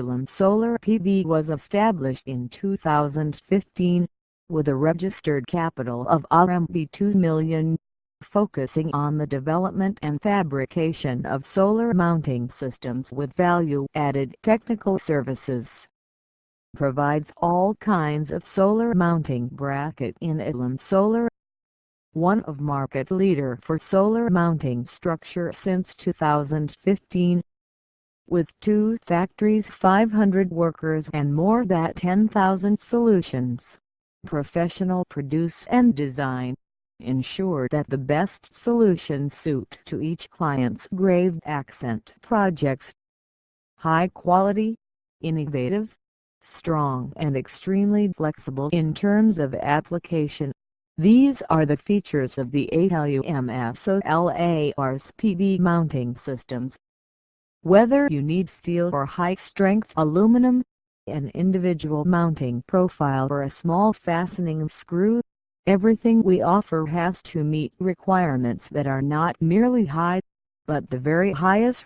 Alumsolar PV was established in 2015, with a registered capital of RMB 2 million, focusing on the development and fabrication of solar mounting systems with value-added technical services. Provides all kinds of solar mounting bracket in Alumsolar, one of market leader for solar mounting structure since 2015. With 2 factories, 500 workers and more than 10,000 solutions, professional produce and design, ensure that the best solutions suit to each client's grave accent projects. High quality, innovative, strong and extremely flexible in terms of application. These are the features of the Alumsolar's PV mounting systems. Whether you need steel or high-strength aluminum, an individual mounting profile or a small fastening screw, everything we offer has to meet requirements that are not merely high, but the very highest.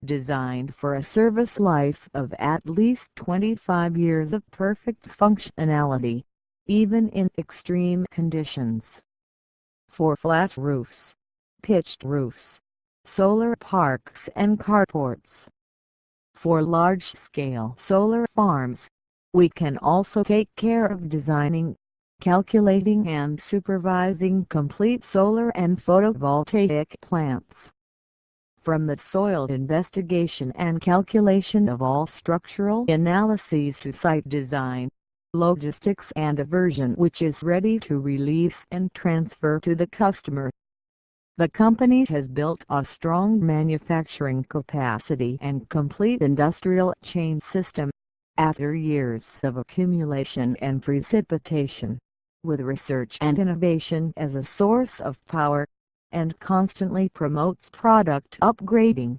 Designed for a service life of at least 25 years of perfect functionality, even in extreme conditions. For flat roofs, pitched roofs, solar parks and carports. For large-scale solar farms, we can also take care of designing, calculating and supervising complete solar and photovoltaic plants. From the soil investigation and calculation of all structural analyses to site design, logistics and aversion which is ready to release and transfer to the customer. The company has built a strong manufacturing capacity and complete industrial chain system, after years of accumulation and precipitation, with research and innovation as a source of power, and constantly promotes product upgrading.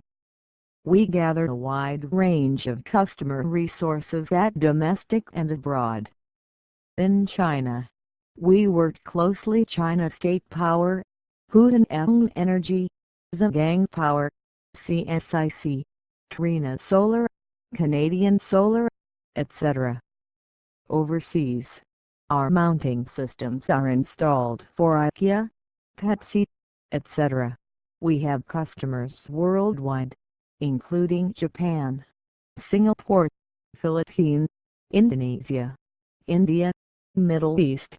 We gather a wide range of customer resources at domestic and abroad. In China, we worked closely China State Power, Hunan Energy, Zhejiang Power, CSIC, Trina Solar, Canadian Solar, etc. Overseas, our mounting systems are installed for IKEA, Pepsi, etc. We have customers worldwide, including Japan, Singapore, Philippines, Indonesia, India, Middle East,